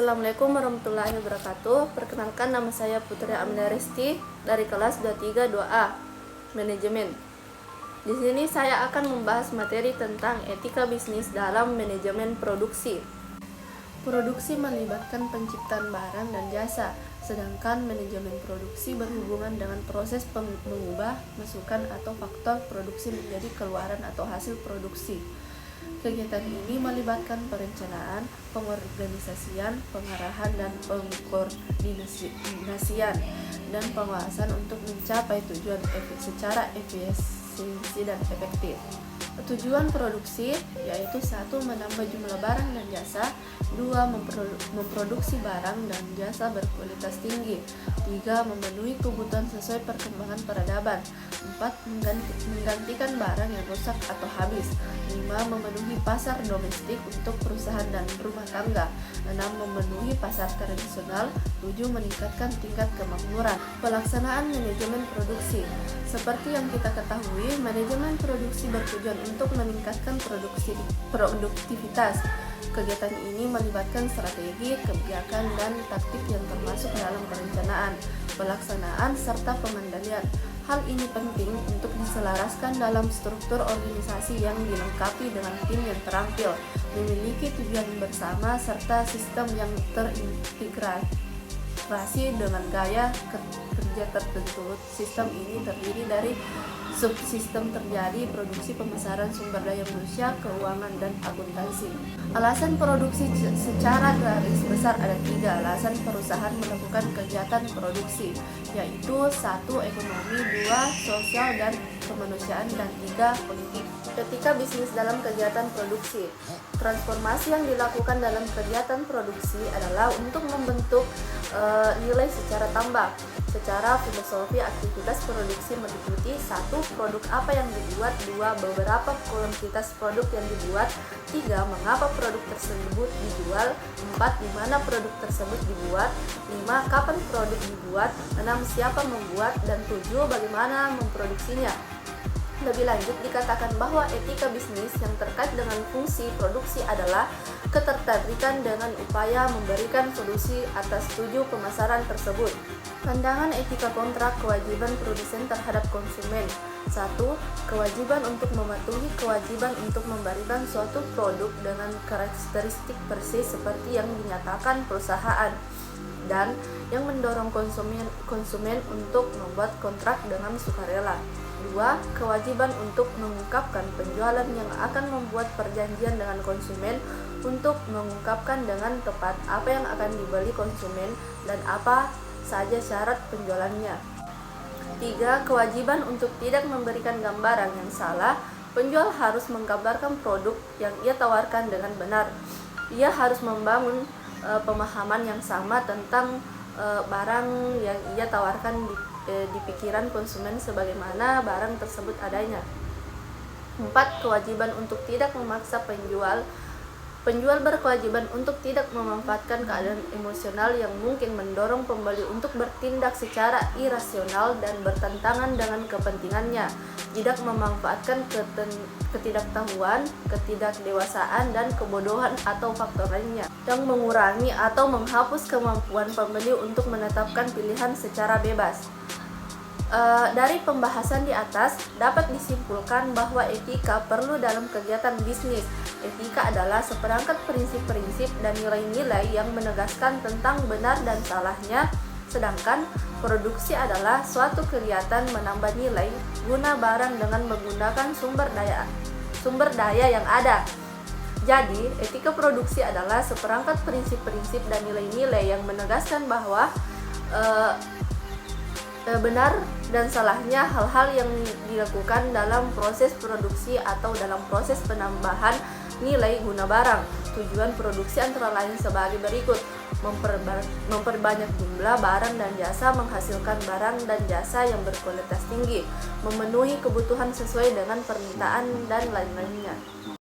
Assalamualaikum warahmatullahi wabarakatuh. Perkenalkan, nama saya Putri Amelia Resti dari kelas 23 2A Manajemen. Di sini saya akan membahas materi tentang etika bisnis dalam manajemen produksi. Produksi melibatkan penciptaan barang dan jasa, sedangkan manajemen produksi berhubungan dengan proses mengubah, masukan atau faktor produksi menjadi keluaran atau hasil produksi. Kegiatan ini melibatkan perencanaan, pengorganisasian, pengarahan, dan pengkoordinasian dan pengawasan untuk mencapai tujuan secara efisiensi dan efektif. Tujuan produksi yaitu 1. Menambah jumlah barang dan jasa, 2. Memproduksi barang dan jasa berkualitas tinggi, 3. Memenuhi kebutuhan sesuai perkembangan peradaban, 4. Menggantikan barang yang rusak atau habis, 5. Memenuhi pasar domestik untuk perusahaan dan rumah tangga, 6. Memenuhi pasar tradisional, 7. Meningkatkan tingkat kemakmuran. Pelaksanaan manajemen produksi. Seperti yang kita ketahui, manajemen produksi bertujuan untuk meningkatkan produktivitas. Kegiatan ini melibatkan strategi, kebijakan, dan taktik yang termasuk dalam perencanaan, pelaksanaan, serta pengendalian. Hal ini penting untuk diselaraskan dalam struktur organisasi yang dilengkapi dengan tim yang terampil, memiliki tujuan bersama, serta sistem yang terintegrasi dengan gaya kerja tertentu. Sistem ini terdiri dari subsistem terjadi, produksi, pemasaran, sumber daya manusia, keuangan, dan akuntansi. Alasan produksi secara garis besar ada 3 alasan perusahaan melakukan kegiatan produksi, yaitu 1. Ekonomi, 2. Sosial dan kemanusiaan, dan 3. Politik. Etika bisnis dalam kegiatan produksi. Transformasi yang dilakukan dalam kegiatan produksi adalah untuk membentuk nilai secara tambah. Secara filosofi, aktivitas produksi meliputi 1. Produk apa yang dibuat, 2. Beberapa kuantitas produk yang dibuat, 3. Mengapa produk tersebut dijual, 4. Di mana produk tersebut dibuat, 5. Kapan produk dibuat, 6. Siapa membuat, dan 7. Bagaimana memproduksinya. Lebih lanjut, dikatakan bahwa etika bisnis yang terkait dengan fungsi produksi adalah ketertarikan dengan upaya memberikan solusi atas 7 pemasaran tersebut. Pandangan etika kontrak kewajiban produsen terhadap konsumen. 1. Kewajiban untuk mematuhi kewajiban untuk memberikan suatu produk dengan karakteristik persis seperti yang dinyatakan perusahaan, dan yang mendorong konsumen untuk membuat kontrak dengan sukarela. 2. Kewajiban untuk mengungkapkan penjualan yang akan membuat perjanjian dengan konsumen untuk mengungkapkan dengan tepat apa yang akan dibeli konsumen dan apa saja syarat penjualannya. 3. Kewajiban untuk tidak memberikan gambaran yang salah. Penjual harus menggambarkan produk yang ia tawarkan dengan benar. Ia harus membangun pemahaman yang sama tentang barang yang ia tawarkan di pikiran konsumen sebagaimana barang tersebut adanya. 4. Kewajiban untuk tidak memaksa penjual. Penjual berkewajiban untuk tidak memanfaatkan keadaan emosional yang mungkin mendorong pembeli untuk bertindak secara irasional dan bertentangan dengan kepentingannya, tidak memanfaatkan ketidaktahuan, ketidakdewasaan, dan kebodohan atau faktor lainnya yang mengurangi atau menghapus kemampuan pembeli untuk menetapkan pilihan secara bebas. Dari pembahasan di atas dapat disimpulkan bahwa etika perlu dalam kegiatan bisnis. Etika adalah seperangkat prinsip-prinsip dan nilai-nilai yang menegaskan tentang benar dan salahnya, sedangkan produksi adalah suatu kegiatan menambah nilai guna barang dengan menggunakan sumber daya yang ada. Jadi, etika produksi adalah seperangkat prinsip-prinsip dan nilai-nilai yang menegaskan bahwa benar dan salahnya hal-hal yang dilakukan dalam proses produksi atau dalam proses penambahan nilai guna barang. Tujuan produksi antara lain sebagai berikut: memperbanyak jumlah barang dan jasa, menghasilkan barang dan jasa yang berkualitas tinggi, memenuhi kebutuhan sesuai dengan permintaan, dan lain-lainnya.